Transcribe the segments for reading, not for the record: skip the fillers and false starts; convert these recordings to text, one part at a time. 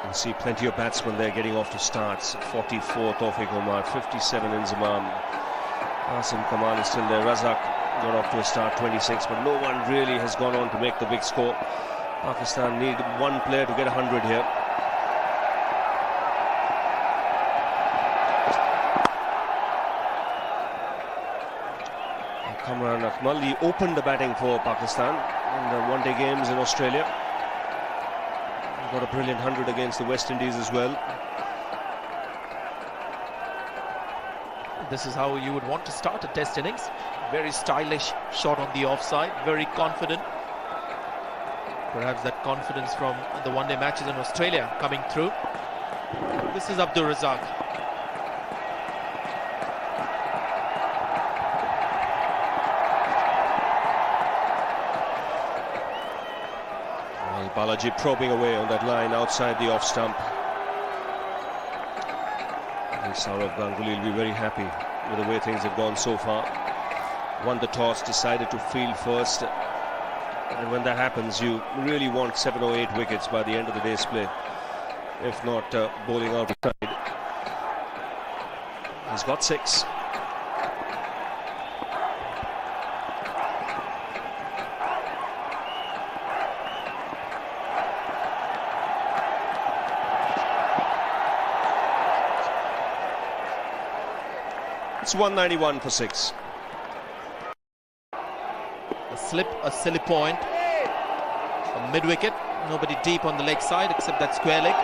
You see plenty of batsmen there getting off to starts. 44 Tawfiq Umar, 57 Inzamam. Asim Kamal is still there. Razak got off to a start, 26, but no one really has gone on to make the big score. Pakistan need one player to get 100 here. Kamran Akmal, he opened the batting for Pakistan in the one-day games in Australia. He got a brilliant 100 against the West Indies as well. This is how you would want to start a test innings. Very stylish shot on the offside, very confident. Perhaps that confidence from the one-day matches in Australia coming through. This is Abdur Razak. Well, Balaji probing away on that line outside the off stump. I think Saurav Ganguly will be very happy with the way things have gone so far. Won the toss, decided to field first. And when that happens, you really want 7 or 8 wickets by the end of the day's play. If not, bowling out of side. He's got 6. It's 191 for 6. A slip, a silly point. A mid-wicket. Nobody deep on the leg side except that square leg.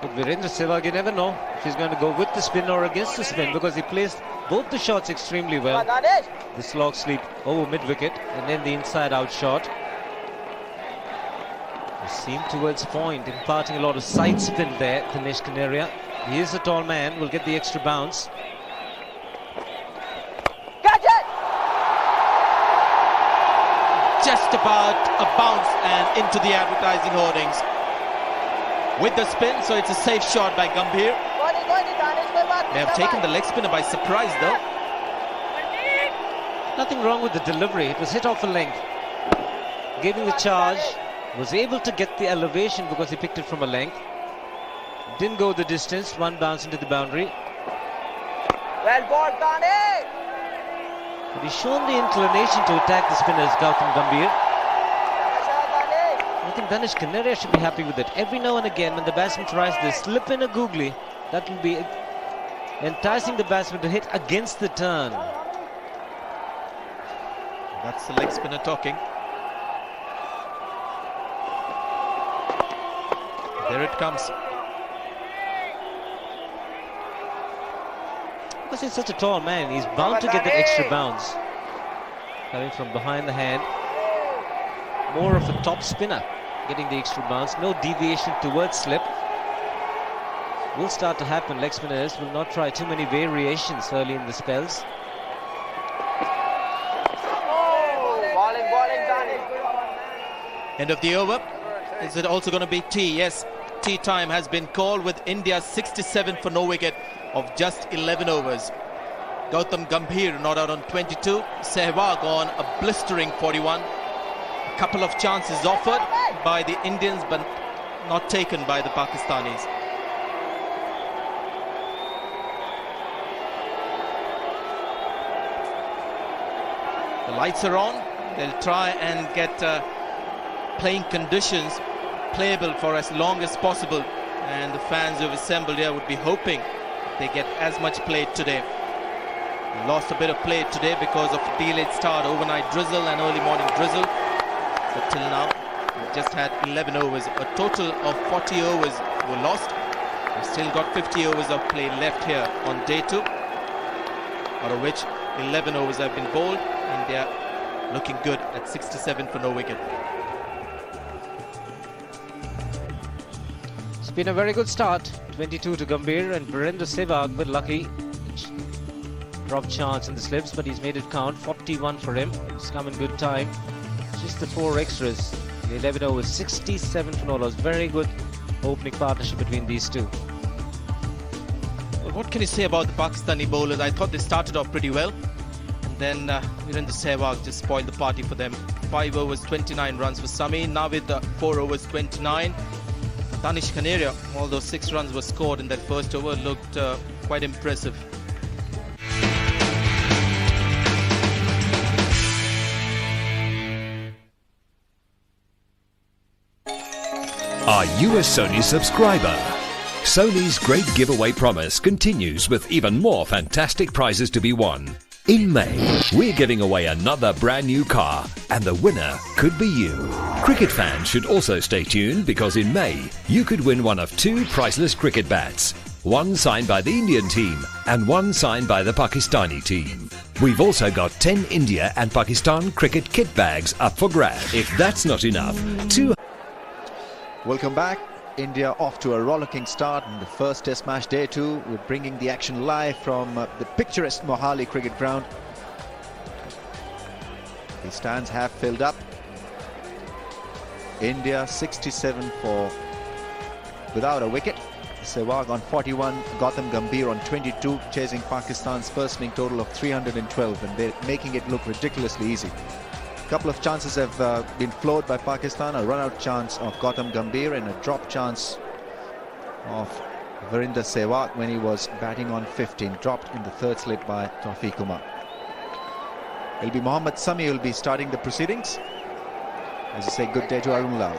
But Virendra Sehwag, you never know if he's going to go with the spin or against the spin, because he placed both the shots extremely well. The slog sleep over mid-wicket and then the inside-out shot. The seam towards point, imparting a lot of side spin there, Dinesh Kanaria. He is a tall man, will get the extra bounce. Catch it! Just about a bounce and into the advertising hoardings. With the spin, so it's a safe shot by Gambhir. They have taken the leg spinner by surprise though. Nothing wrong with the delivery, it was hit off a length. Gave him the charge, was able to get the elevation because he picked it from a length. Didn't go the distance, one bounce into the boundary. Well ball, Tane! But he's shown the inclination to attack the spinners, Gautam Gambhir. I think Dinesh Kanaria should be happy with it. Every now and again when the batsman tries to slip in a googly, that will be enticing the batsman to hit against the turn. That's the leg spinner talking. There it comes. Because he's such a tall man, he's bound to get the extra bounce. Coming from behind the hand. More of a top spinner, getting the extra bounce. No deviation towards slip. Will start to happen. Leg spinners will not try too many variations early in the spells. End of the over. Is it also going to be tea? Yes, tea time has been called with India's 67 for no wicket of just 11 overs. Gautam Gambhir not out on 22. Sehwag on a blistering 41. A couple of chances offered by the Indians but not taken by the Pakistanis. The lights are on. They'll try and get playing conditions playable for as long as possible, and the fans who have assembled here would be hoping they get as much play today. Lost a bit of play today because of delayed start, overnight drizzle and early morning drizzle. But till now we've just had 11 overs. A total of 40 overs were lost. We've still got 50 overs of play left here on day 2, out of which 11 overs have been bowled. India looking good at 67 for no wicket. It's been a very good start. 22 to Gambhir, and Virendra Sehwag, but lucky. Drop chance in the slips, but he's made it count. 41 for him. It's come in good time. Just the 4 extras. The 11 overs, 67 for no loss. Very good opening partnership between these two. Well, what can you say about the Pakistani bowlers? I thought they started off pretty well. And then Virendra Sehwag just spoiled the party for them. 5 overs, 29 runs for Sami. Navid, 4 overs, 29. Danish Kaneria, although 6 runs were scored in that first over, looked quite impressive. Are you a Sony subscriber? Sony's great giveaway promise continues with even more fantastic prizes to be won. In May, we're giving away another brand new car, and the winner could be you. Cricket fans should also stay tuned because in May, you could win one of 2 priceless cricket bats. One signed by the Indian team and one signed by the Pakistani team. We've also got 10 India and Pakistan cricket kit bags up for grabs. If that's not enough, 2... Welcome back. India off to a rollicking start in the first Test match, day 2. We're bringing the action live from the picturesque Mohali cricket ground. The stands have filled up. India 67 for without a wicket. Sehwag on 41, Gautam Gambhir on 22, chasing Pakistan's first inning total of 312, and they're making it look ridiculously easy. A couple of chances have been flowed by Pakistan, a run-out chance of Gautam Gambhir and a drop chance of Virendra Sehwag when he was batting on 15, dropped in the third slit by Taufiq Umar. It'll be Mohammad Sami who will be starting the proceedings. As I say, good day to Arun Lal.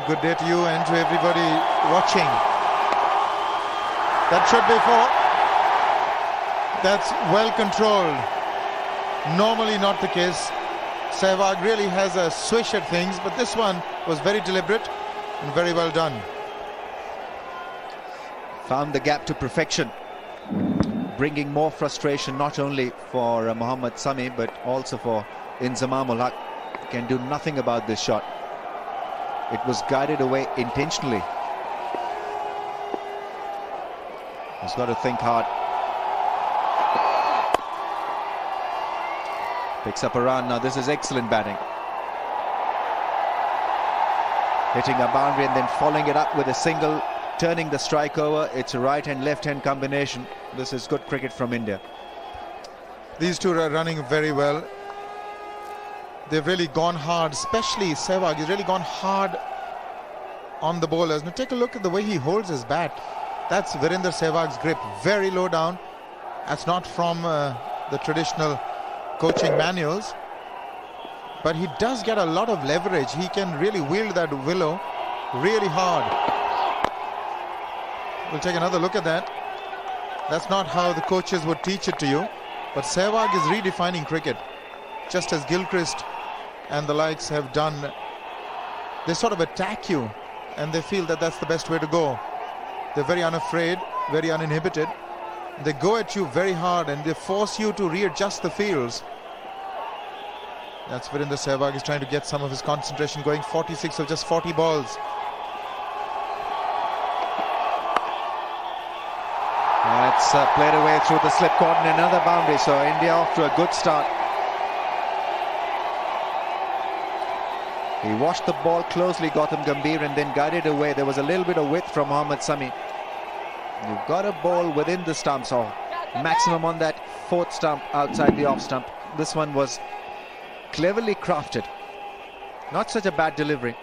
Good day to you and to everybody watching. That should be 4. That's well controlled. Normally not the case. Sehwag really has a swish at things, but this one was very deliberate and very well done. Found the gap to perfection, bringing more frustration not only for Mohammad Sami but also for Inzamam ul Haq. Can do nothing about this shot. It was guided away intentionally. He's got to think hard. Picks up a run. Now this is excellent batting. Hitting a boundary and then following it up with a single, turning the strike over. It's a right and left hand combination. This is good cricket from India. These two are running very well. They've really gone hard, especially Sehwag. He's really gone hard on the bowlers. Now take a look at the way he holds his bat. That's Virendra Sehwag's grip, very low down. That's not from the traditional coaching manuals, but he does get a lot of leverage. He can really wield that willow really hard. We'll take another look at that. That's not how the coaches would teach it to you, but Sehwag is redefining cricket, just as Gilchrist and the likes have done. They sort of attack you and they feel that that's the best way to go. They're very unafraid, very uninhibited. They go at you very hard and they force you to readjust the fields. That's Virendra Sehwag is trying to get some of his concentration going. 46 of just 40 balls. That's played away through the slip court and another boundary. So India off to a good start. He watched the ball closely, Gautam Gambhir, and then guided away. There was a little bit of width from Mohammad Sami. You've got a ball within the stumps, or maximum on that 4th stump outside the off stump. This one was cleverly crafted. Not such a bad delivery.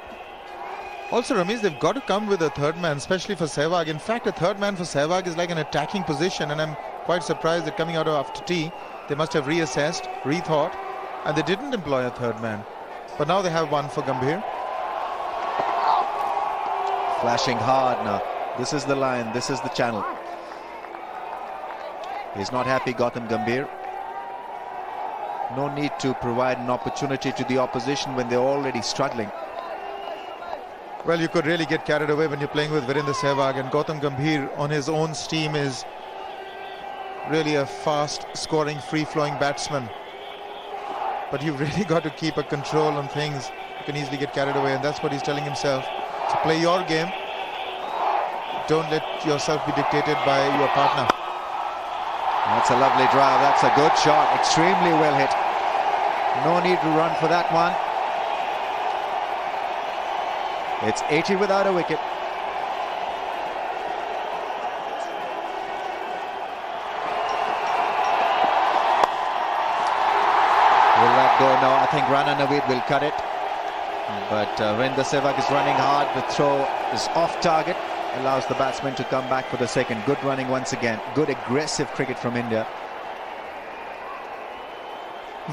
Also, Ramesh, they've got to come with a third man, especially for Sehwag. In fact, a third man for Sehwag is like an attacking position, and I'm quite surprised that coming out of after tea, they must have reassessed, rethought, and they didn't employ a third man. But now they have one for Gambhir. Flashing hard now. This is the line, this is the channel. He's not happy, Gautam Gambhir. No need to provide an opportunity to the opposition when they're already struggling. Well, you could really get carried away when you're playing with Virendra Sehwag, and Gautam Gambhir on his own steam is really a fast scoring, free-flowing batsman. But you've really got to keep a control on things. You can easily get carried away, and that's what he's telling himself. So play your game. Don't let yourself be dictated by your partner. That's a lovely drive. That's a good shot. Extremely well hit. No need to run for that one. It's 80 without a wicket. go now. I think Rana Naveed will cut it. But when the Sehwag is running hard, the throw is off target, allows the batsman to come back for the second. Good running once again. Good aggressive cricket from India.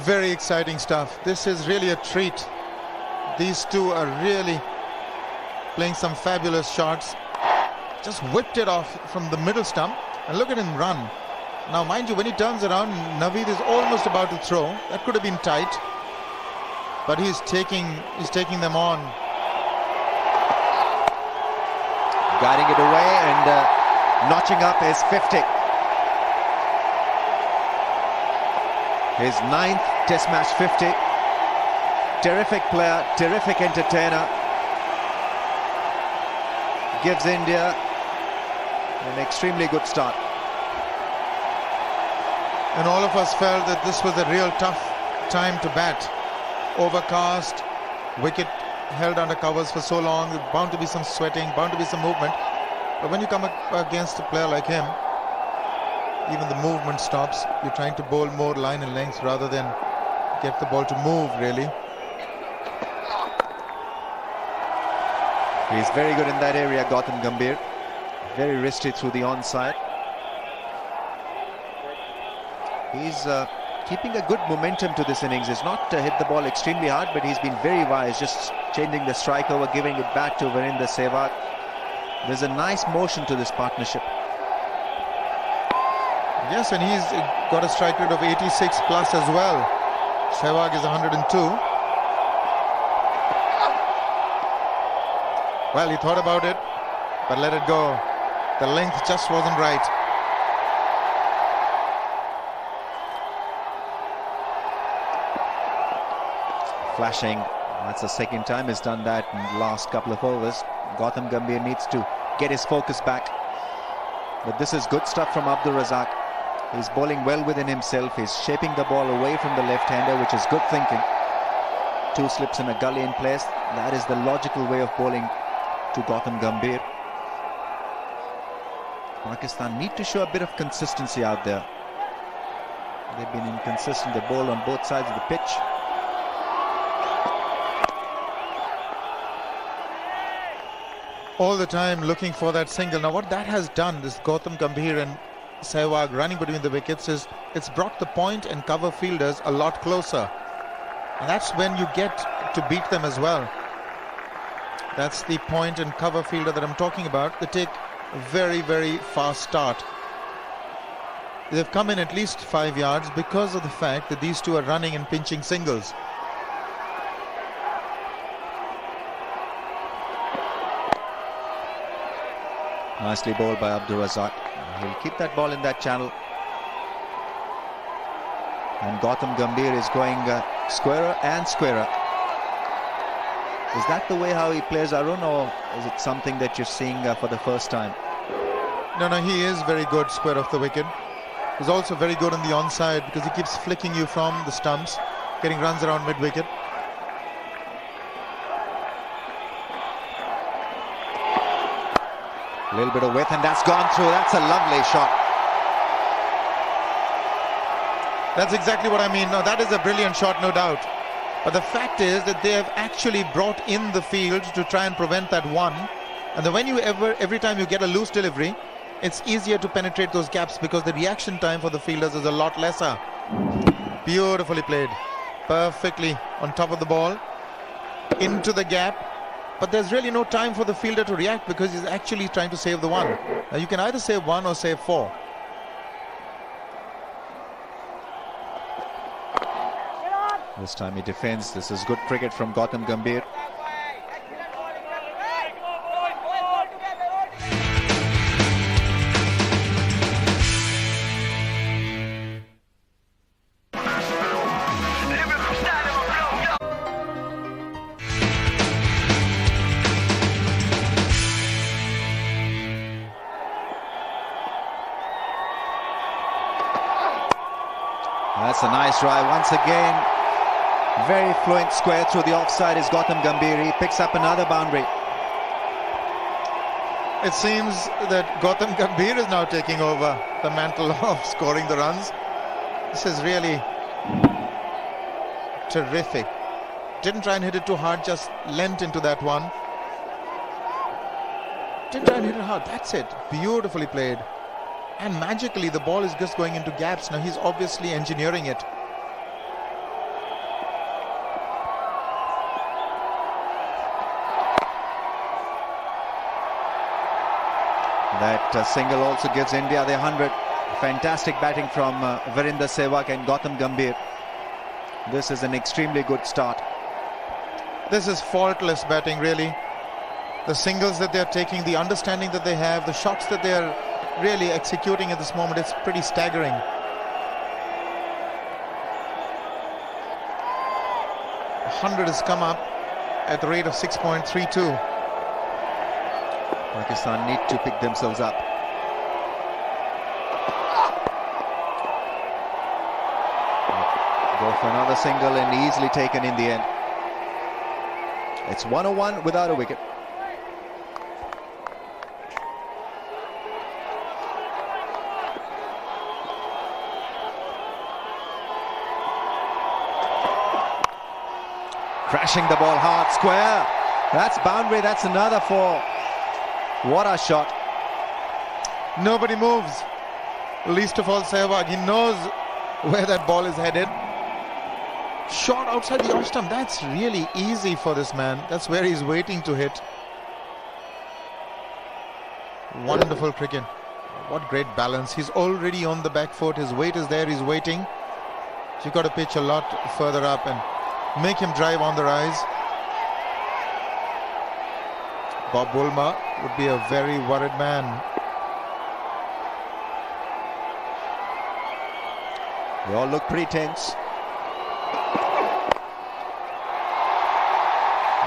Very exciting stuff. This is really a treat. These two are really playing some fabulous shots. Just whipped it off from the middle stump, and look at him run. Now mind you, when he turns around, Naveed is almost about to throw. That could have been tight, but he's taking them on. Guiding it away and notching up his 50. His 9th Test match 50. Terrific player, terrific entertainer. Gives India an extremely good start. And all of us felt that this was a real tough time to bat. Overcast, wicket held under covers for so long, bound to be some sweating, bound to be some movement. But when you come against a player like him, even the movement stops. You're trying to bowl more line and length rather than get the ball to move, really. He's very good in that area, Gautam Gambhir. Very risky through the onside. He's keeping a good momentum to this innings. He's not hit the ball extremely hard, but he's been very wise, just changing the strike over, giving it back to Virendra Sehwag. There's a nice motion to this partnership. Yes, and he's got a strike rate of 86 plus as well. Sehwag is 102. Well, he thought about it, but let it go. The length just wasn't right. Flashing. That's the second time he's done that in the last couple of overs. Gautam Gambhir needs to get his focus back. But this is good stuff from Abdur Razak. He's bowling well within himself. He's shaping the ball away from the left-hander, which is good thinking. 2 slips and a gully in place. That is the logical way of bowling to Gautam Gambhir. Pakistan need to show a bit of consistency out there. They've been inconsistent. They bowl on both sides of the pitch. All the time looking for that single. Now what that has done, this Gautam Gambhir and Sehwag running between the wickets, is it's brought the point and cover fielders a lot closer. And that's when you get to beat them as well. That's the point and cover fielder that I'm talking about. They take a very, very fast start. They've come in at least 5 yards because of the fact that these two are running and pinching singles. Nicely bowled by Abdur Razak. He'll keep that ball in that channel. And Gautam Gambhir is going squarer and squarer. Is that the way how he plays, Arun, or is it something that you're seeing for the first time? No, he is very good square off the wicket. He's also very good on the onside because he keeps flicking you from the stumps, getting runs around mid-wicket. A little bit of width, and that's gone through. That's a lovely shot. That's exactly what I mean. No, that is a brilliant shot, no doubt. But the fact is that they have actually brought in the field to try and prevent that one. And then when you every time you get a loose delivery, it's easier to penetrate those gaps because the reaction time for the fielders is a lot lesser. Beautifully played. Perfectly on top of the ball. Into the gap. But there's really no time for the fielder to react because he's actually trying to save the one. Now you can either save one or save 4. This time he defends. This is good cricket from Gautam Gambhir. That's a nice drive once again. Very fluent square through the offside is Gautam Gambhir. He picks up another boundary. It seems that Gautam Gambhir is now taking over the mantle of scoring the runs. This is really terrific. Didn't try and hit it too hard, just leant into that one. Didn't try and hit it hard, that's it. Beautifully played. And magically the ball is just going into gaps. Now he's obviously engineering it. That single also gives India the 100. Fantastic batting from Virender Sehwag and Gautam Gambhir. This is an extremely good start. This is faultless batting, really. The singles that they're taking, the understanding that they have, the shots that they're really executing at this moment, it's pretty staggering. The 100 has come up at the rate of 6.32. Pakistan need to pick themselves up. Go for another single and easily taken in the end. It's 101 without a wicket. Crashing the ball hard, square. That's boundary, that's another 4. What a shot. Nobody moves. Least of all Sehwag. He knows where that ball is headed. Shot outside the off stump. That's really easy for this man. That's where he's waiting to hit. Wonderful cricket. What great balance. He's already on the back foot. His weight is there. He's waiting. You've got to pitch a lot further up and make him drive on the rise. Bob Woolmer would be a very worried man. They all look pretty tense.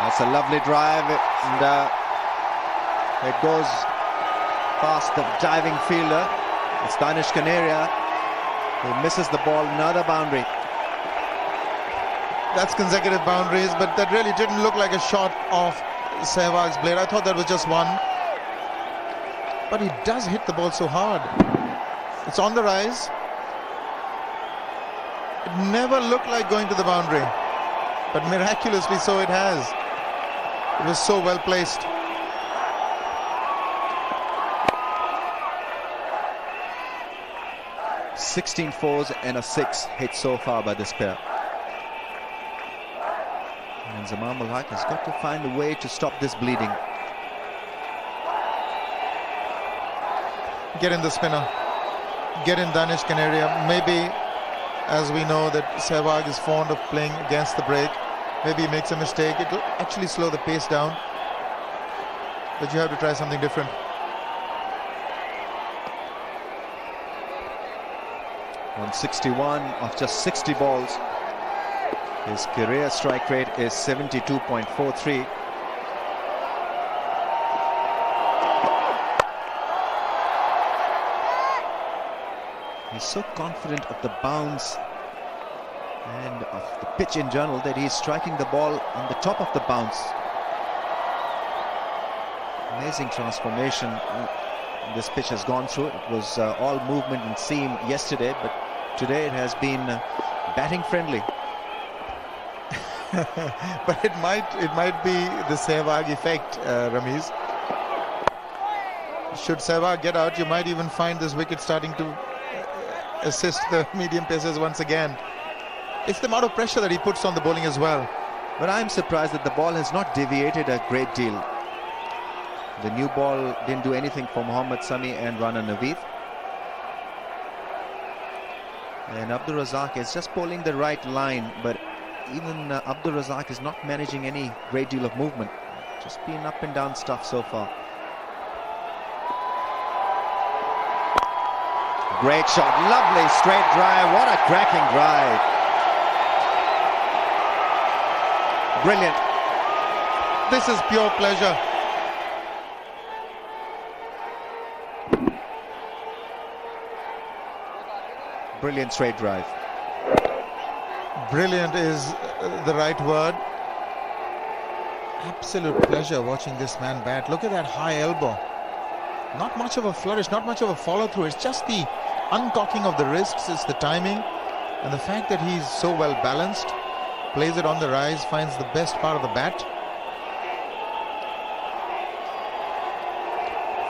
That's a lovely drive, and it goes past the diving fielder. It's Danish Kanaria who misses the ball. Another boundary. That's consecutive boundaries, but that really didn't look like a shot off Sehwag's blade. I thought that was just one. But he does hit the ball so hard. It's on the rise. It never looked like going to the boundary, but miraculously so it has. It was so well placed. "16 fours and a 6 hit so far by this pair. And Zaman ul Haq has got to find a way to stop this bleeding. Get in the spinner. Get in Danish Kanaria. Maybe, as we know that Sehwag is fond of playing against the break, maybe he makes a mistake. It'll actually slow the pace down. But you have to try something different. On 61 of just 60 balls. His career strike rate is 72.43. He's so confident of the bounce and of the pitch in general that he's striking the ball on the top of the bounce. Amazing transformation this pitch has gone through. It was all movement and seam yesterday, but today it has been batting friendly. But it might be the Sehwag effect, Ramiz. Should Sehwag get out, you might even find this wicket starting to assist the medium pacers once again. It's the amount of pressure that he puts on the bowling as well. But I'm surprised that the ball has not deviated a great deal. The new ball didn't do anything for Mohammad Sami and Rana Naveed. And Abdur Razak is just bowling the right line, but even Abdur Razak is not managing any great deal of movement. Just been up and down stuff so far. Great shot, lovely straight drive. What a cracking drive. Brilliant. This is pure pleasure. Brilliant straight drive. Brilliant is the right word. Absolute pleasure watching this man bat. Look at that high elbow. Not much of a flourish, not much of a follow through. It's just the uncocking of the wrists, it's the timing, and the fact that he's so well balanced. plays it on the rise, finds the best part of the bat.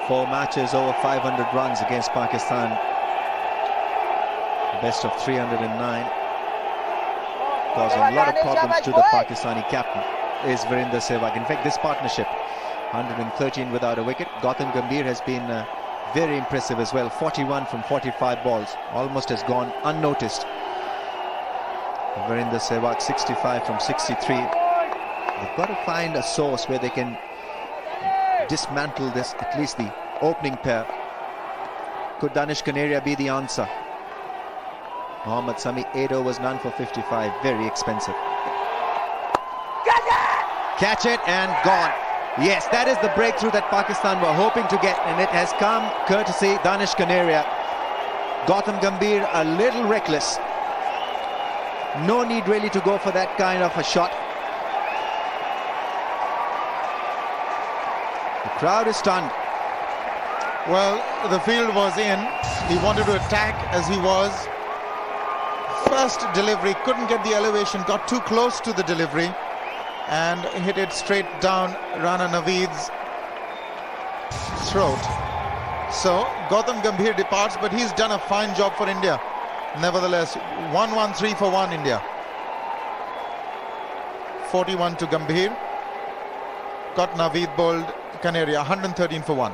4 matches over 500 runs against Pakistan. Best of 309. Causing a lot of problems to the Pakistani captain is Virender Sehwag. In fact, this partnership, 113 without a wicket. Gautam Gambhir has been very impressive as well. 41 from 45 balls. Almost has gone unnoticed. Virender Sehwag 65 from 63. They've got to find a source where they can dismantle this, at least the opening pair. Could Danish Kaneria be the answer? Mohammad Sami, 8 overs, none for 55. Very expensive. Catch it and gone. Yes, that is the breakthrough that Pakistan were hoping to get, and it has come courtesy Danish Kaneria. Gautam Gambhir a little reckless. No need really to go for that kind of a shot. The crowd is stunned. Well, the field was in. He wanted to attack as he was. First delivery, couldn't get the elevation, got too close to the delivery and hit it straight down Rana Naveed's throat. So Gautam Gambhir departs, but he's done a fine job for India. Nevertheless, 1-1-3 for 1 India. 41 to Gambhir. Got Naveed bowled Kaneria, 113 for 1.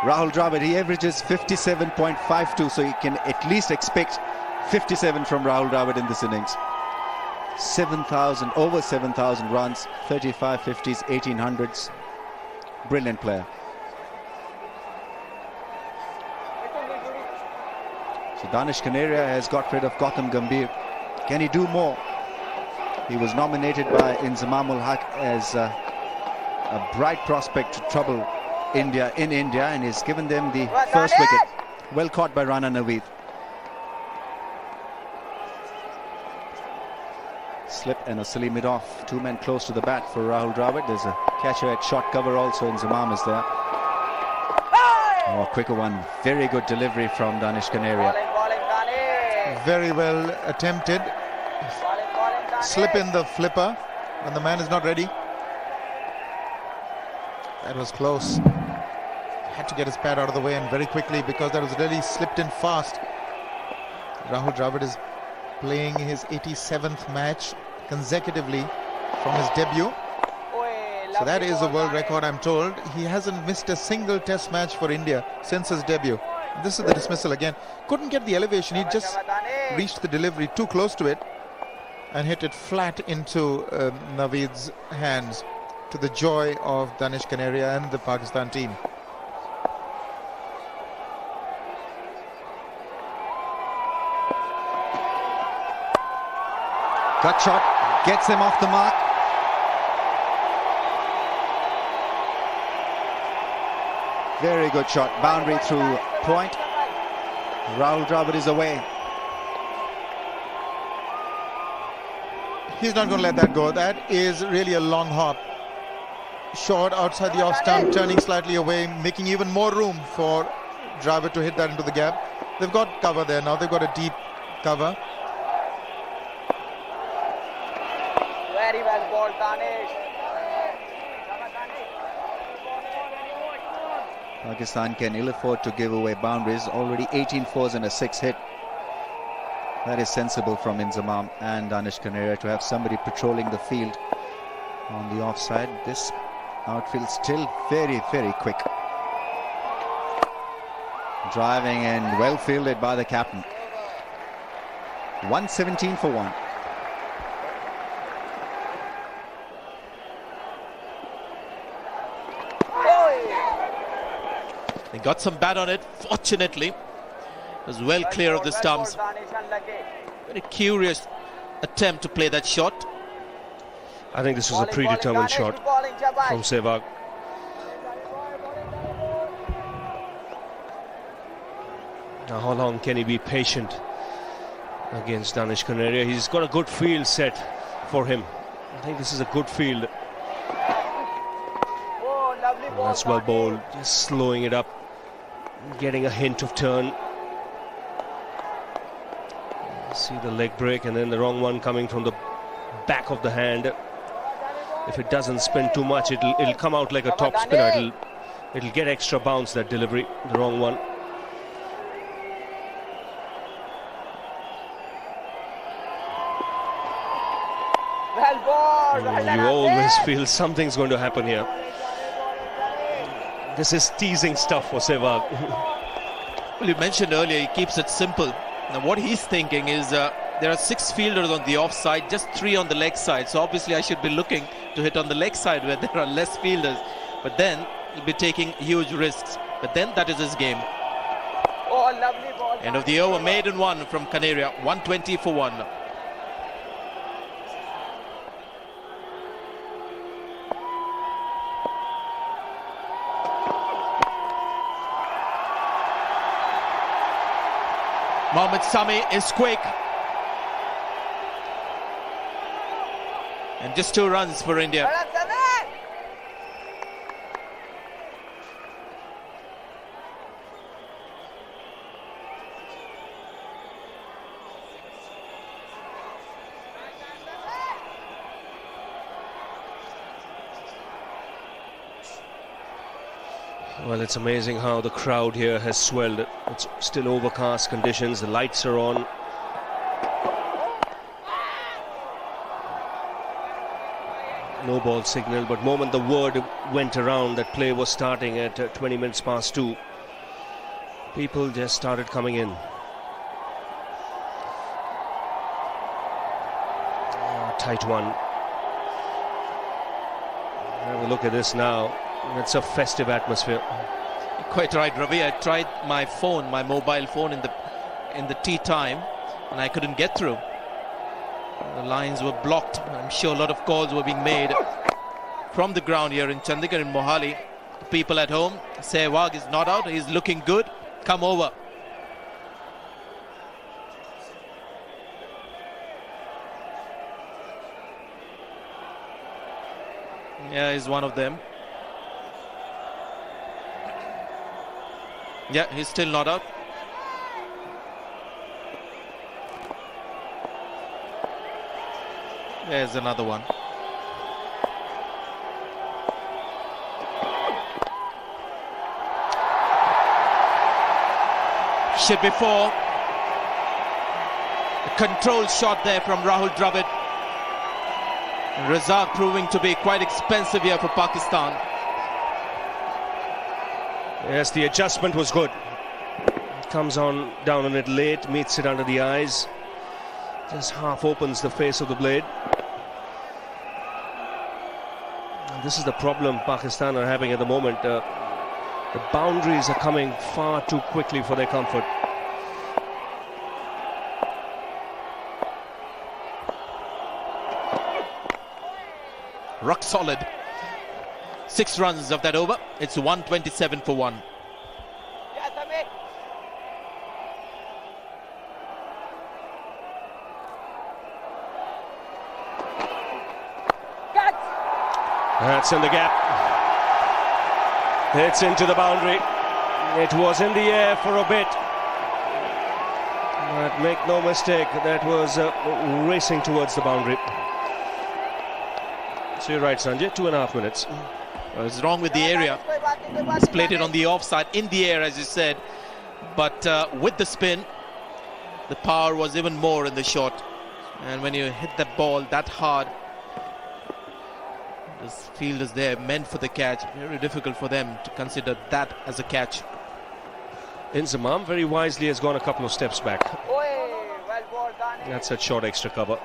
Rahul Dravid, he averages 57.52, so you can at least expect 57 from Rahul Dravid in this innings. 7,000, over 7,000 runs, 35 50s, 1800s. Brilliant player. So Danish Kaneria has got rid of Gautam Gambhir. Can he do more? He was nominated by Inzamam-ul Haq as a bright prospect to trouble India in India, and he's given them the first wicket. Well caught by Rana Naveed. Slip and a silly mid-off. 2 men close to the bat for Rahul Dravid. There's a catcher at short cover also, and Zamam is there. Oh, quicker one. Very good delivery from Danish Kaneria. Very well attempted. Slip in the flipper when the man is not ready. That was close. Had to get his pad out of the way, and very quickly, because that was really slipped in fast. Rahul Dravid is playing his 87th match consecutively from his debut. So that is a world record, I'm told. He hasn't missed a single test match for India since his debut. This is the dismissal again. Couldn't get the elevation. He just reached the delivery too close to it and hit it flat into Naveed's hands, to the joy of Danish Kaneria and the Pakistan team. Cut shot, gets him off the mark. Very good shot, boundary through point. Rahul Dravid is away. He's not going to let that go. That is really a long hop. Short outside the off stump, turning slightly away, making even more room for Dravid to hit that into the gap. They've got cover there now. They've got a deep cover. Very well bowled, Danish. Pakistan can ill afford to give away boundaries. Already 18 fours and a 6 hit. That is sensible from Inzamam and Danish Kaneria to have somebody patrolling the field on the offside. This outfield still very, very quick. Driving and well fielded by the captain. 117 for 1. They got some bat on it, fortunately. It was well clear of the stumps. Very curious attempt to play that shot. I think this was a predetermined shot from Sehwag. Now, how long can he be patient against Danish Kaneria? He's got a good field set for him. I think this is a good field. That's well bowled, just slowing it up, getting a hint of turn. See the leg break and then the wrong one coming from the back of the hand. If it doesn't spin too much, it'll come out like a top spinner. It'll get extra bounce, that delivery, the wrong one. Well ball. Well done, You always Abid. feel something's going to happen here. This is teasing stuff for Sehwag. Well, you mentioned earlier he keeps it simple. Now what he's thinking is there are 6 fielders on the offside, just 3 on the leg side. So obviously I should be looking to hit on the leg side where there are less fielders. But then he'll be taking huge risks. But then that is his game. Oh, lovely ball. End of the over, maiden one from Canaria, 120 for 1. Mohammad Sami is quick. And just 2 runs for India. Well done, Sami. Well, it's amazing how the crowd here has swelled. It's still overcast conditions, the lights are on. No ball signal, but moment the word went around that play was starting at 20 minutes past 2, people just started coming in. Tight one. Have a look at this now. It's a festive atmosphere. Quite right, Ravi. I tried my phone, my mobile phone in the tea time, and I couldn't get through. The lines were blocked. I'm sure a lot of calls were being made from the ground here in Chandigarh, in Mohali. The people at home, Sehwag is not out. He's looking good. Come over. Yeah, he's one of them. Yeah, he's still not out. There's another one. Should be 4. A controlled shot there from Rahul Dravid. Razak proving to be quite expensive here for Pakistan. Yes, the adjustment was good. Comes on down on it late, meets it under the eyes. Just half opens the face of the blade. And this is the problem Pakistan are having at the moment. The boundaries are coming far too quickly for their comfort. Rock solid. 6 runs of that over. It's 127 for 1. Yes, Sami. Catch. That's in the gap. It's into the boundary. It was in the air for a bit. But make no mistake, that was racing towards the boundary. So you're right, Sanjay, 2.5 minutes. Well, it's wrong with the area. He's played it on the offside, in the air, as you said. But with the spin, the power was even more in the shot. And when you hit that ball that hard, this field is there, meant for the catch. Very difficult for them to consider that as a catch. Inzamam very wisely has gone a couple of steps back. Oi, well ball, Danish. That's a short extra cover.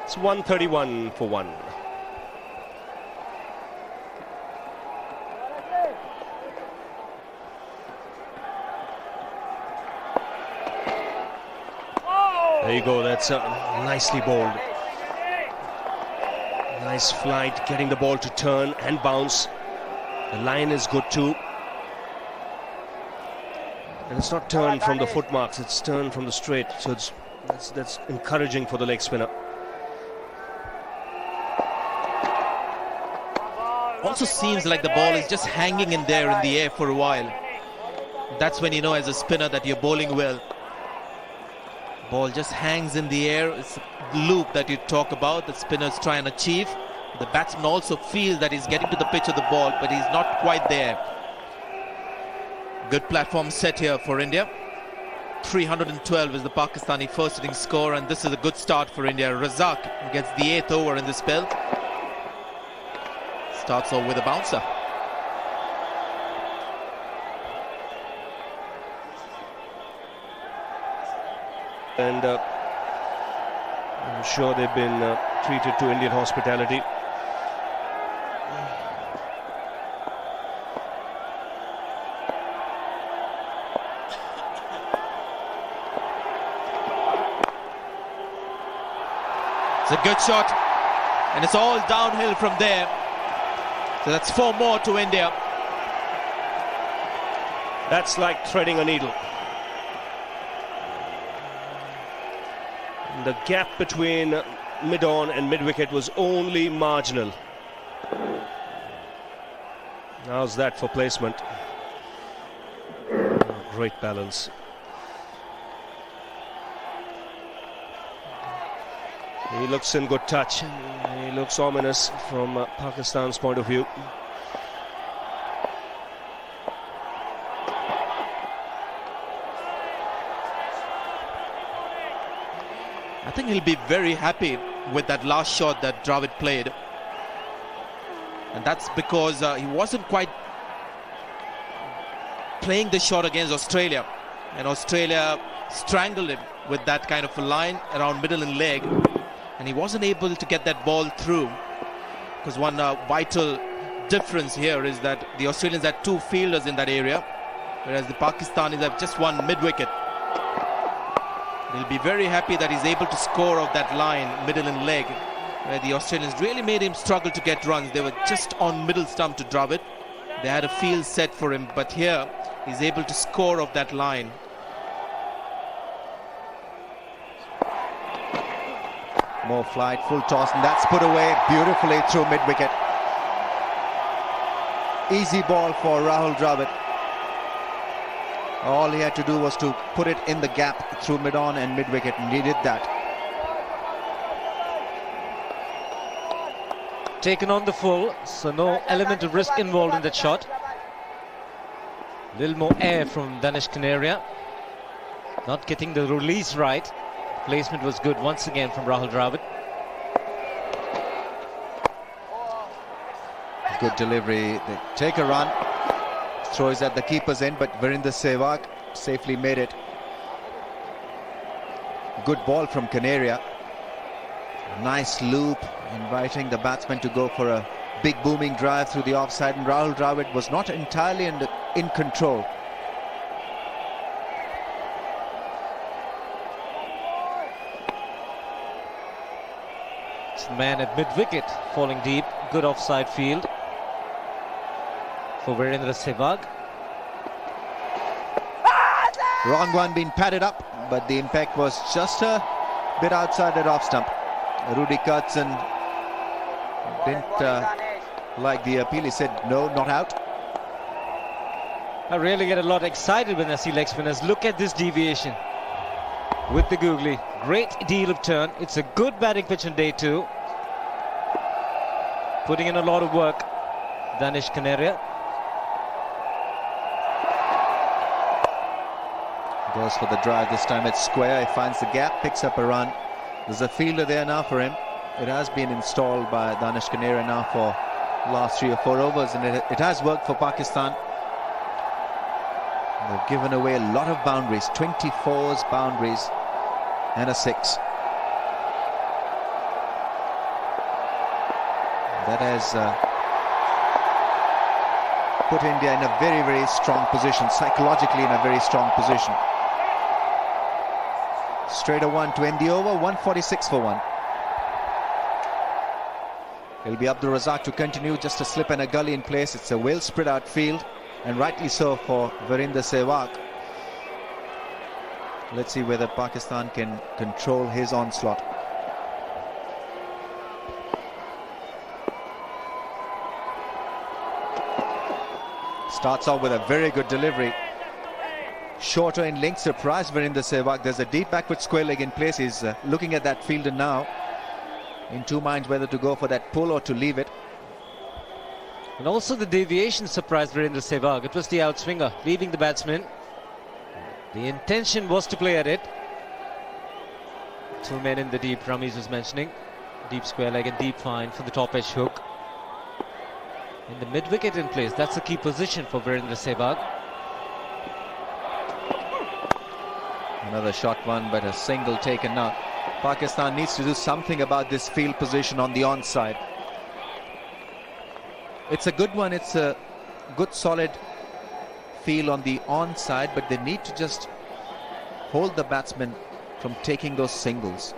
It's 131 for 1. There you go, that's nicely bowled. Nice flight, getting the ball to turn and bounce. The line is good too. And it's not turned from the foot marks, it's turned from the straight. So that's encouraging for the leg spinner. Also seems like the ball is just hanging in there in the air for a while. That's when you know as a spinner that you're bowling well. Ball just hangs in the air. It's a loop that you talk about, the spinners try and achieve. The batsman also feels that he's getting to the pitch of the ball, but he's not quite there. Good platform set here for India. 312 is the Pakistani first innings score, and this is a good start for India. Razak gets the 8th over in the spell. Starts off with a bouncer. And I'm sure they've been treated to Indian hospitality. It's a good shot, and it's all downhill from there. So that's 4 more to India. That's like threading a needle. The gap between mid-on and mid-wicket was only marginal. How's that for placement? Oh, great balance. He looks in good touch. He looks ominous from Pakistan's point of view. I think he'll be very happy with that last shot that Dravid played. And that's because he wasn't quite playing the shot against Australia. And Australia strangled him with that kind of a line around middle and leg. And he wasn't able to get that ball through. Because one vital difference here is that the Australians had 2 fielders in that area, whereas the Pakistanis have just 1 mid-wicket. He'll be very happy that he's able to score off that line, middle and leg, where the Australians really made him struggle to get runs. They were just on middle stump to Dravid. They had a field set for him, but here he's able to score off that line. More flight, full toss, and that's put away beautifully through mid-wicket. Easy ball for Rahul Dravid. All he had to do was to put it in the gap through mid-on and mid-wicket, and he did that. Taken on the full, so no element of risk involved in that shot. Little more air from Danish Canaria. Not getting the release right. Placement was good once again from Rahul Dravid. Good delivery. They take a run. Throws at the keeper's end, but Virender Sehwag safely made it. Good ball from Canaria. Nice loop, inviting the batsman to go for a big booming drive through the offside, and Rahul Dravid was not entirely in control. It's the man at mid-wicket falling deep. Good offside field for Virender Sehwag. Wrong one being padded up, but the impact was just a bit outside that off stump. Rudy Kurtzen didn't like the appeal. He said no, not out. I really get a lot excited when I see leg spinners. Look at this deviation with the googly. Great deal of turn. It's a good batting pitch on day 2. Putting in a lot of work, Danish Canaria. Goes for the drive, this time it's square. He finds the gap, picks up a run. There's a fielder there now for him. It has been installed by Danish Canaria now for the last 3 or 4 overs, and it has worked for Pakistan. They've given away a lot of boundaries, 24's boundaries and a 6. That has put India in a very, very strong position, psychologically in a very strong position. Straight a 1 to end the over, 146 for 1. It'll be Abdul Razak to continue, just a slip and a gully in place. It's a well spread out field, and rightly so for Virender Sehwag. Let's see whether Pakistan can control his onslaught. Starts off with a very good delivery. shorter in length. Surprised Virendra Sehwag. There's a deep backward square leg in place. He's looking at that fielder now, in two minds whether to go for that pull or to leave it. And also the deviation surprised Virendra Sehwag. It was the outswinger leaving the batsman. The intention was to play at it. Two men in the deep, Ramesh was mentioning. Deep square leg and deep fine for the top edge hook. In the mid wicket in place, that's the key position for Virendra Sehwag. Another shot one, but a single taken now. Pakistan needs to do something about this field position on the onside. It's a good one. It's a good solid field on the onside, but they need to just hold the batsmen from taking those singles.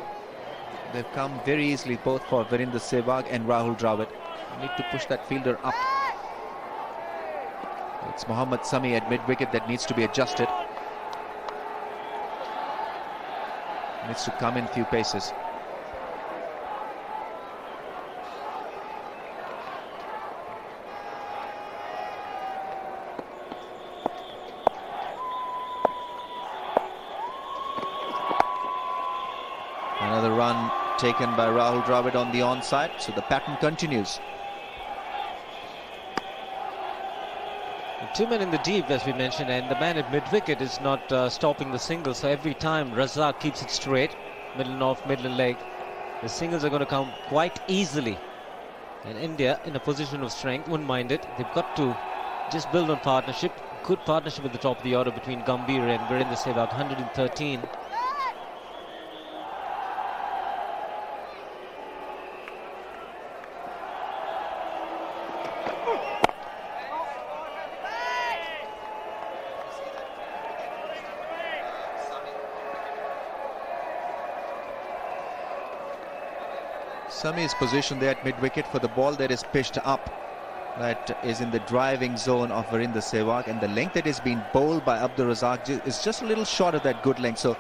They've come very easily, both for Virendra Sehwag and Rahul Dravid. They need to push that fielder up. It's Mohammad Sami at mid-wicket that needs to be adjusted. Needs to come in few paces. Another run taken by Rahul Dravid on the onside, so the pattern continues. Two men in the deep, as we mentioned, and the man at mid-wicket is not stopping the single. So every time Razak keeps it straight, middle and off, middle and leg, the singles are going to come quite easily. And India, in a position of strength, wouldn't mind it. They've got to just build on partnership. Good partnership at the top of the order between Gambhir and Virendra Sehwag, 113. Sami is positioned there at mid-wicket for the ball that is pitched up. That is in the driving zone of Virendra Sehwag, and the length that is being bowled by Abdur Razak is just a little short of that good length. So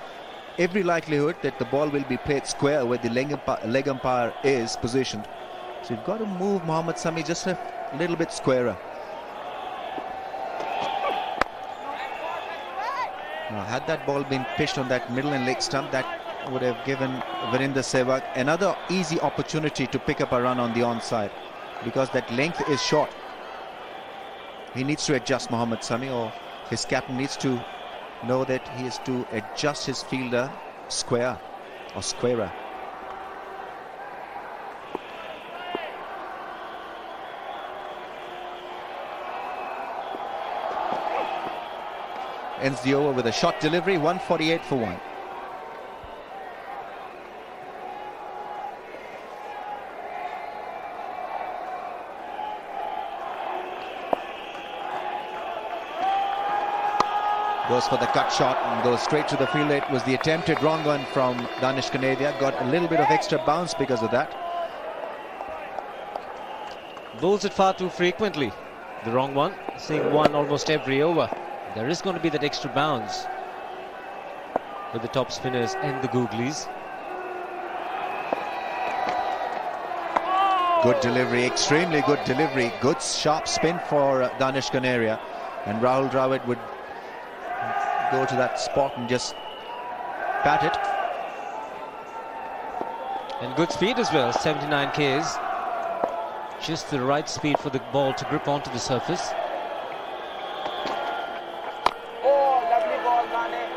every likelihood that the ball will be played square where the leg umpire is positioned. So you've got to move Mohammad Sami just a little bit squarer. Now, had that ball been pitched on that middle and leg stump, that would have given Virendra Sehwag another easy opportunity to pick up a run on the onside, because that length is short. He needs to adjust, Mohammad Sami, or his captain needs to know that he has to adjust his fielder square or squarer. Ends the over with a short delivery, 148 for 1. Goes for the cut shot and goes straight to the fielder. It was the attempted wrong one from Danish Kanedia. Got a little bit of extra bounce because of that. Bowls it far too frequently. The wrong one, seeing one almost every over. There is going to be that extra bounce with the top spinners and the googlies. Good delivery, extremely good delivery. Good sharp spin for Danish Kanedia. And Rahul Dravid would go to that spot and just bat it. And good speed as well, 79 Ks. Just the right speed for the ball to grip onto the surface. Oh, lovely ball, Dane.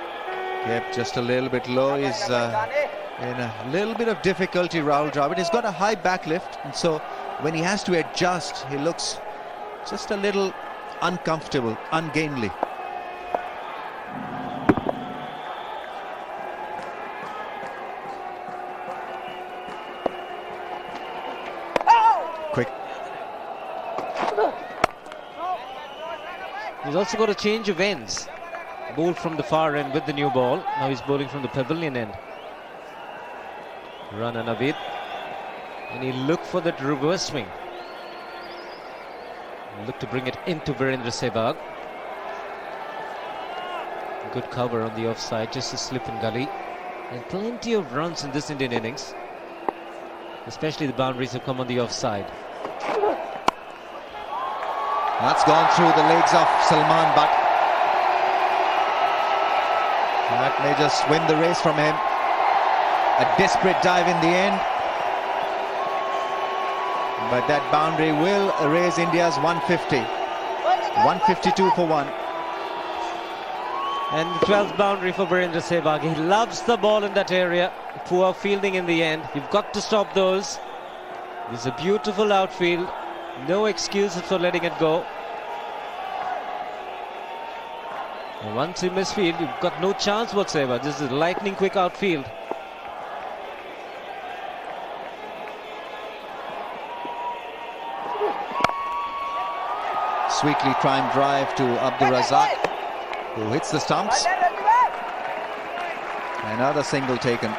Kept just a little bit low. He's in a little bit of difficulty, Rahul Dravid. He's got a high back lift, and so when he has to adjust, he looks just a little uncomfortable, ungainly. Quick. He's also got a change of ends. Bowled from the far end with the new ball. Now he's bowling from the pavilion end. Rana Naveed. And he looked for that reverse swing. Look to bring it into Virendra Sehwag. Good cover on the offside, just a slip and gully. And plenty of runs in this Indian innings. Especially the boundaries have come on the offside. That's gone through the legs of Salman Butt. That may just win the race from him. A desperate dive in the end. But that boundary will raise India's 150. 152 for 1. And the 12th boundary for Virendra Sehwag. He loves the ball in that area. Poor fielding in the end. You've got to stop those. This is a beautiful outfield. No excuses for letting it go. And once you misfield, you've got no chance whatsoever. This is a lightning quick outfield. Sweetly timed drive to Abdur Razak, who hits the stumps. Another single taken.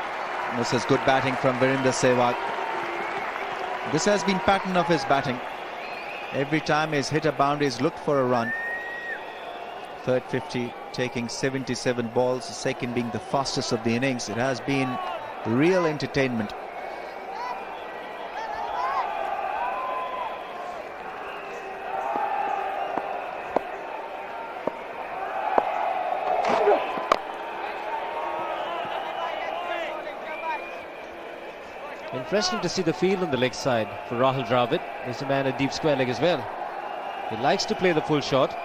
This is good batting from Virendra Sehwag. This has been pattern of his batting. Every time he's hit a boundary, he's looked for a run. Third 50, taking 77 balls, the second being the fastest of the innings. It has been real entertainment. Interesting to see the field on the leg side for Rahul Dravid. There's a man at deep square leg as well. He likes to play the full shot.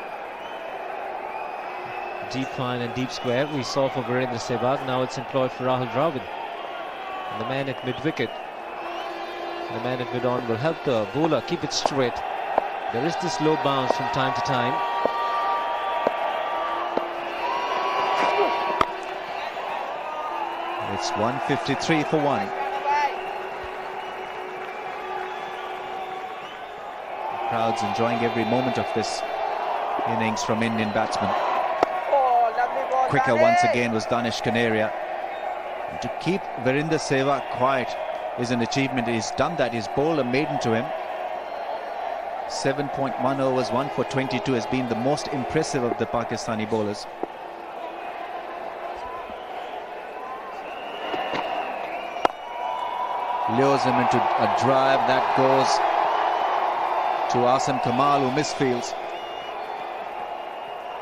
Deep fine and deep square we saw for Virendra Sehwag. Now it's employed for Rahul Dravid. And the man at mid-wicket. The man at mid-on will help the bowler keep it straight. There is this low bounce from time to time. It's 153 for 1. Crowds enjoying every moment of this innings from Indian batsmen. Quicker once again was Danish Kanaria. And to keep Virendra Sehwag quiet is an achievement. He's done that. He's bowled a maiden to him. 7.1 overs, 1 for 22 has been the most impressive of the Pakistani bowlers. Lures him into a drive that goes to Asim Kamal, who misfields.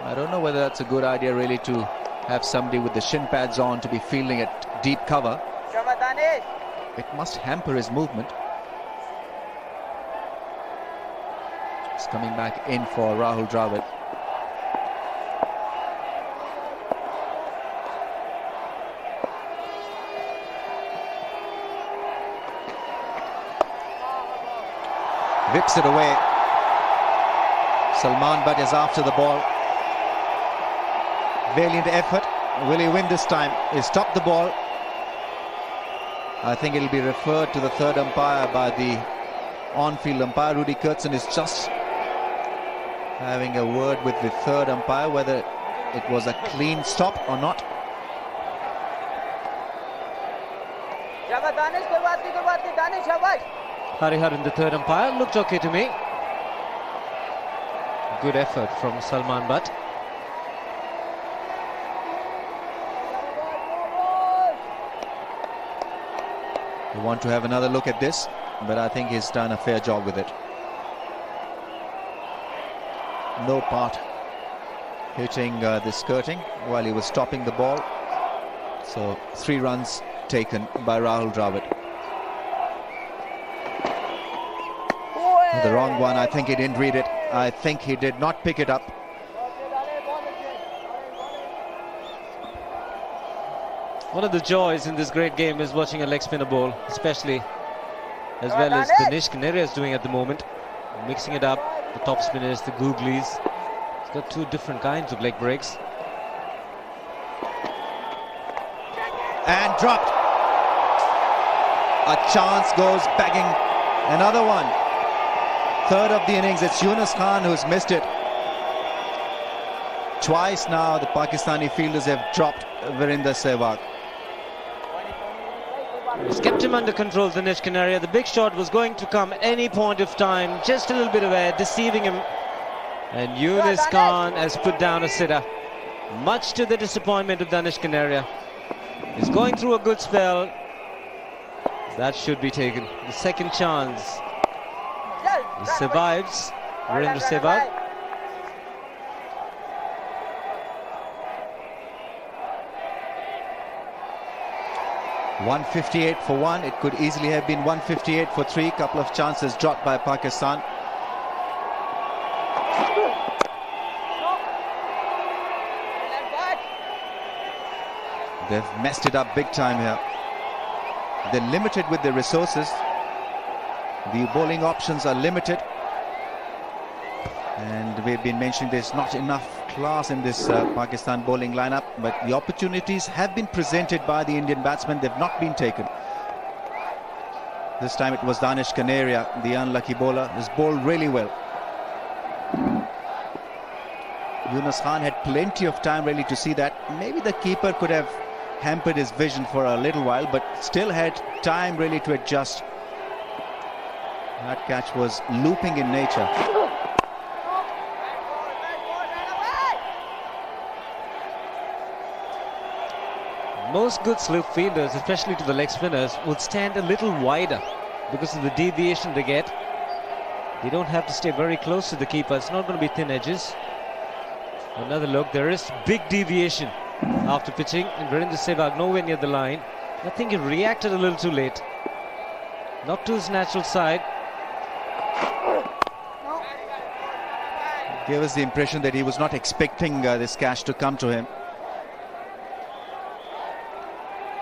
I don't know whether that's a good idea really to have somebody with the shin pads on to be fielding at deep cover. It must hamper his movement. It's coming back in for Rahul Dravid. Whips it away. Salman Butt is after the ball. Valiant effort. Will he win this time? He stopped the ball. I think it'll be referred to the third umpire by the on-field umpire. Rudy Kurtzen is just having a word with the third umpire whether it was a clean stop or not. Hariharan, the third umpire, looked okay to me. Good effort from Salman Butt. We want to have another look at this, but I think he's done a fair job with it. No part hitting the skirting while he was stopping the ball. So 3 runs taken by Rahul Dravid. The wrong one. I think he didn't read it. I think he did not pick it up. One of the joys in this great game is watching a leg spinner bowl, especially as well as Danish Kanaria is doing at the moment. Mixing it up, the top spinners, the googlies. He's got 2 different kinds of leg breaks. And dropped. A chance goes begging. Another one. Third of the innings. It's Yunus Khan who's missed it. Twice now the Pakistani fielders have dropped Virendra Sehwag. He's kept him under control, Danish Kanaria. The big shot was going to come any point of time. Just a little bit of air, deceiving him. And Yunus Khan has put down a sitter. Much to the disappointment of Danish Kanaria. He's going through a good spell. That should be taken. The second chance. He survives. Virendra Sehwag. 158 for 1. It could easily have been 158 for 3. Couple of chances dropped by Pakistan. They've messed it up big time here. They're limited with their resources. The bowling options are limited. And we've been mentioning there's not enough class in this Pakistan bowling lineup, but the opportunities have been presented by the Indian batsmen. They've not been taken. This time it was Danish Kanaria, the unlucky bowler, who's bowled really well. Yunus Khan had plenty of time really to see that. Maybe the keeper could have hampered his vision for a little while, but still had time really to adjust. That catch was looping in nature. Most good slip fielders, especially to the leg spinners, would stand a little wider because of the deviation they get. They don't have to stay very close to the keeper. It's not going to be thin edges. Another look. There is big deviation after pitching, and Virendra Sehwag nowhere near the line. I think he reacted a little too late. Not to his natural side. Gave us the impression that he was not expecting this catch to come to him.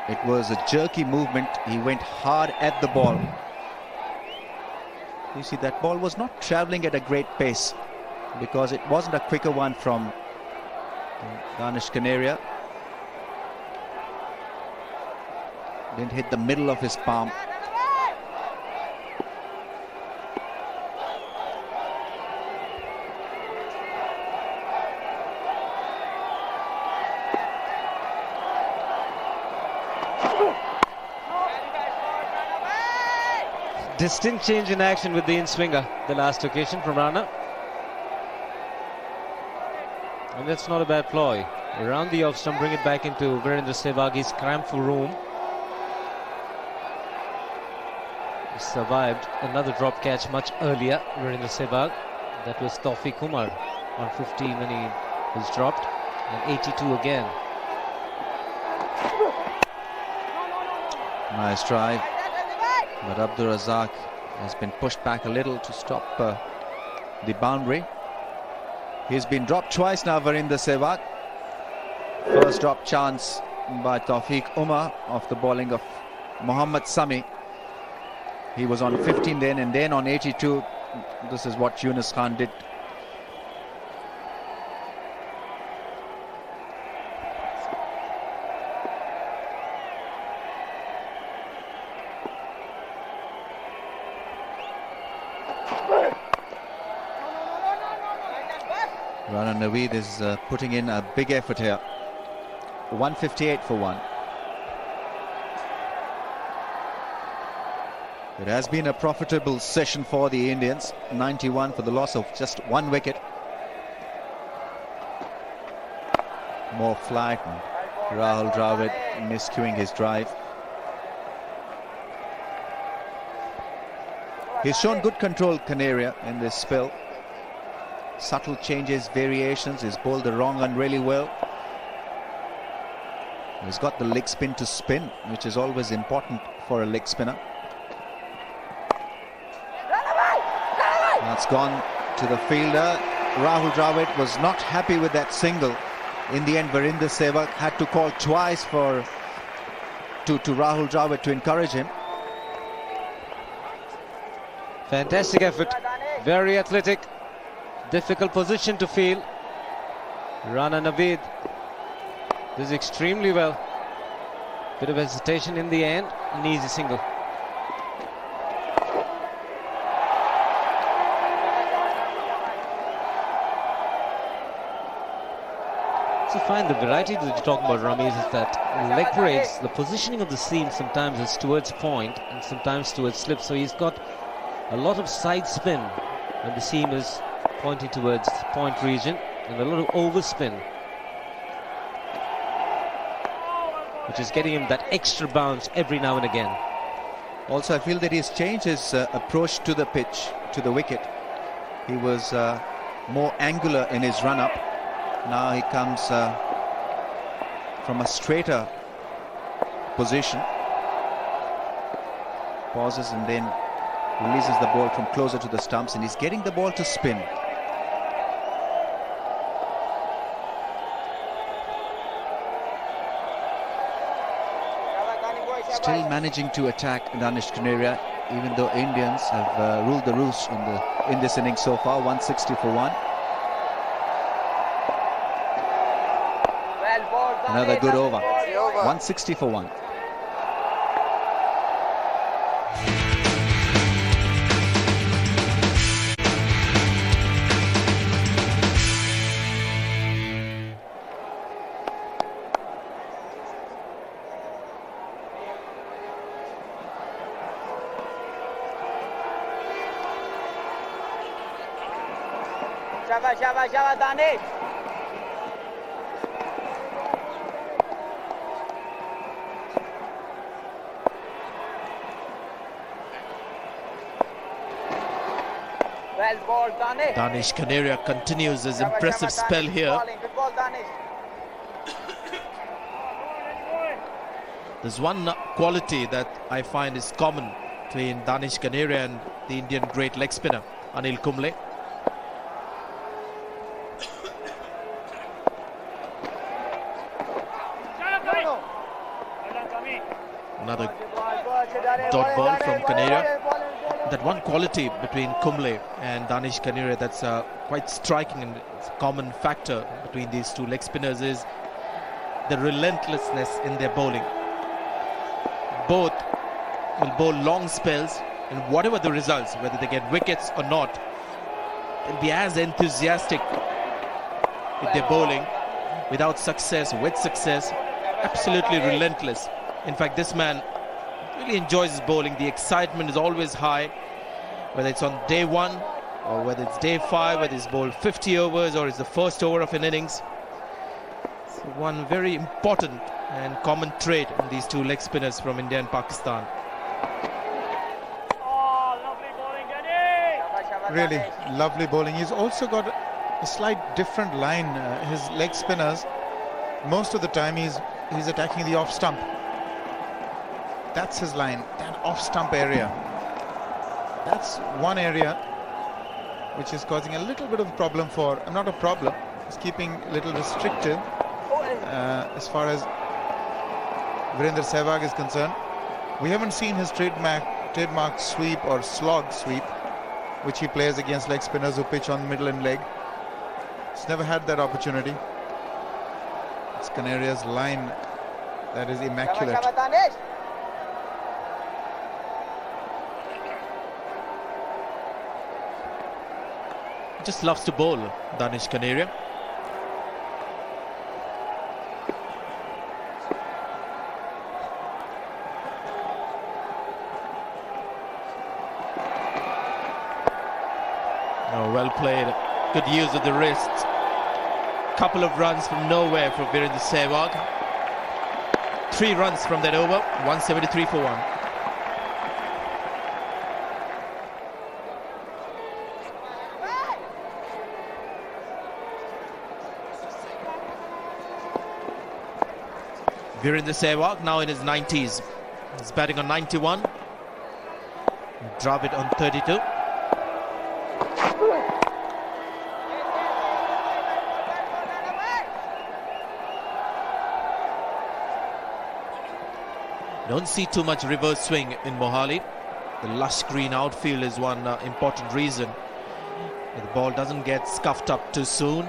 It was a jerky movement. He went hard at the ball. You see, that ball was not travelling at a great pace because it wasn't a quicker one from Danish Kanaria. Didn't hit the middle of his palm. Distinct change in action with the in-swinger the last occasion from Rana. And that's not a bad ploy. Around the off stump, bring it back into Virendra Sehwag. He's cramped for room. He survived another drop catch much earlier, Virendra Sehwag. That was Tawfiq Umar on 15 when he was dropped, and 82 again. Nice try. But Abdur Razak has been pushed back a little to stop the boundary. He's been dropped twice now, Virendra Sehwag. First drop chance by Tawfiq Umar off the bowling of Mohammad Sami. He was on 15 then, and then on 82. This is what Yunus Khan did. Rana Naveed is putting in a big effort here. 158 for 1. It has been a profitable session for the Indians. 91 for the loss of just 1 wicket. More flight, and Rahul Dravid miscuing his drive. He's shown good control, Kanaria, in this spell. Subtle changes, variations. He's bowled the wrong one really well. He's got the leg spin to spin, which is always important for a leg spinner. That's gone to the fielder. Rahul Dravid was not happy with that single. In the end, Virendra Sehwag had to call twice to Rahul Dravid to encourage him. Fantastic effort. Very athletic. Difficult position to field. Rana Naveed does extremely well. Bit of hesitation in the end. An easy single. So find the variety that you talk about, Ramesh, is that leg parades, the positioning of the seam sometimes is towards point and sometimes towards slip. So he's got a lot of side spin when the seam is pointing towards the point region, and a lot of overspin, which is getting him that extra bounce every now and again. Also, I feel that he's changed his approach to the pitch, to the wicket. He was more angular in his run-up. Now he comes from a straighter position. pauses and then releases the ball from closer to the stumps, and he's getting the ball to spin. Still managing to attack Danish Kaneria, even though Indians have ruled the roost in this innings so far. 160 for 1. Another good over. 160 for 1. Shabash, Danish. Well ball, Danish. Danish Kaneria continues his impressive spell here. Good ball, Danish. There's one quality that I find is common between Danish Kaneria and the Indian great leg spinner Anil Kumble. Another dot ball from Kaneria. That one quality between Kumble and Danish Kaneria that's quite striking, and it's a common factor between these two leg spinners, is the relentlessness in their bowling. Both will bowl long spells, and whatever the results, whether they get wickets or not, they'll be as enthusiastic with their bowling, without success, with success, absolutely relentless. In fact, this man really enjoys his bowling. The excitement is always high, whether it's on day 1 or whether it's day 5, whether it's bowled 50 overs or it's the first over of an innings. It's one very important and common trait in these two leg spinners from India and Pakistan. Really lovely bowling. He's also got a slight different line. His leg spinners, most of the time he's attacking the off stump. That's his line, that off stump area. That's one area which is causing a little bit of problem for, not a problem, it's keeping a little restrictive as far as Virender Sehwag is concerned. We haven't seen his trademark sweep or slog sweep, which he plays against leg spinners who pitch on middle and leg. He's never had that opportunity. It's Kaneria's line that is immaculate. He just loves to bowl, Danish Kaneria. Oh, well played. Good use of the wrist. Couple of runs from nowhere for Virender Sehwag. 3 runs from that over. 173 for 1. Virender Sehwag now in his 90s. He's batting on 91. Dravid on 32. Don't see too much reverse swing in Mohali. The lush green outfield is one important reason. The ball doesn't get scuffed up too soon,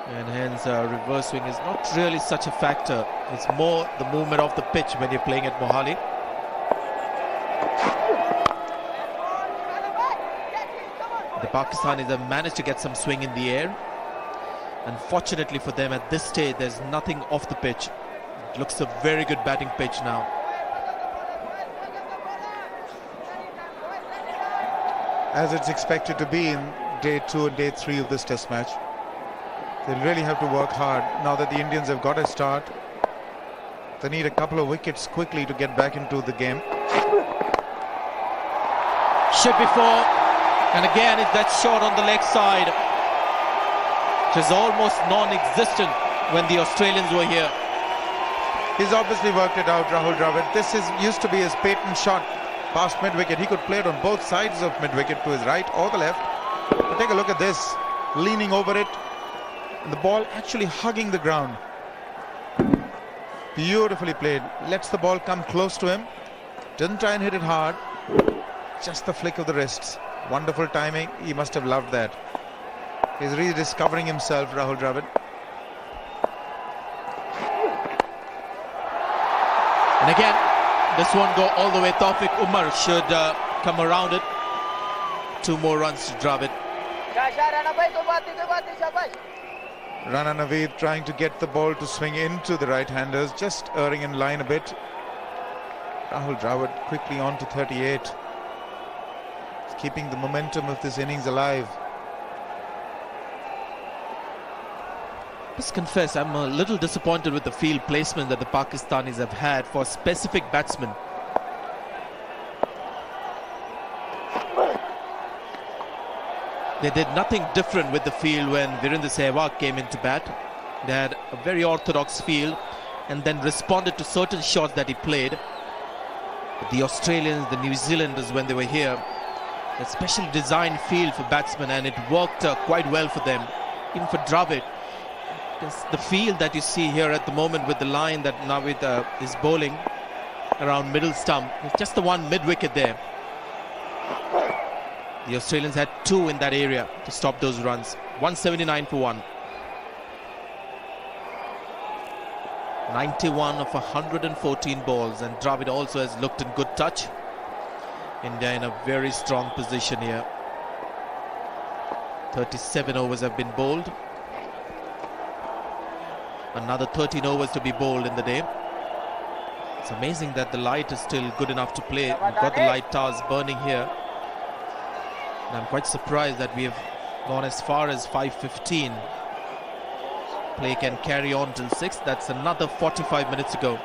and hence reverse swing is not really such a factor. It's more the movement of the pitch when you're playing at Mohali. The Pakistanis have managed to get some swing in the air. Unfortunately for them, at this stage there's nothing off the pitch. It looks a very good batting pitch now. As it's expected to be in day 2 and day 3 of this test match. They'll really have to work hard now that the Indians have got a start. They need a couple of wickets quickly to get back into the game. Should be 4, and again it's that shot on the leg side, which is almost non-existent when the Australians were here. He's obviously worked it out, Rahul Dravid. This used to be his patent shot past mid-wicket. He could play it on both sides of mid-wicket, to his right or the left. But take a look at this. Leaning over it. And the ball actually hugging the ground. Beautifully played. Lets the ball come close to him. Doesn't try and hit it hard. Just the flick of the wrists. Wonderful timing. He must have loved that. He's rediscovering himself, Rahul Dravid. And again, this one go all the way. Tawfiq Umar should come around it. 2 more runs to Dravid. Rana Naveed trying to get the ball to swing into the right-handers, just erring in line a bit. Rahul Dravid quickly on to 38. He's keeping the momentum of this innings alive. Let's confess, I'm a little disappointed with the field placement that the Pakistanis have had for specific batsmen. They did nothing different with the field when Virendra Sehwag came into bat. They had a very orthodox field and then responded to certain shots that he played. The Australians, the New Zealanders, when they were here, a specially designed field for batsmen, and it worked quite well for them. Even for Dravid, the field that you see here at the moment with the line that Naveed is bowling around middle stump, it's just the one mid-wicket there. The Australians had 2 in that area to stop those runs. 179 for 1. 91 of 114 balls, and Dravid also has looked in good touch. India in a very strong position here. 37 overs have been bowled. Another 13 overs to be bowled in the day. It's amazing that the light is still good enough to play. We've got the light towers burning here. And I'm quite surprised that we have gone as far as 5:15. Play can carry on till 6. That's another 45 minutes to go.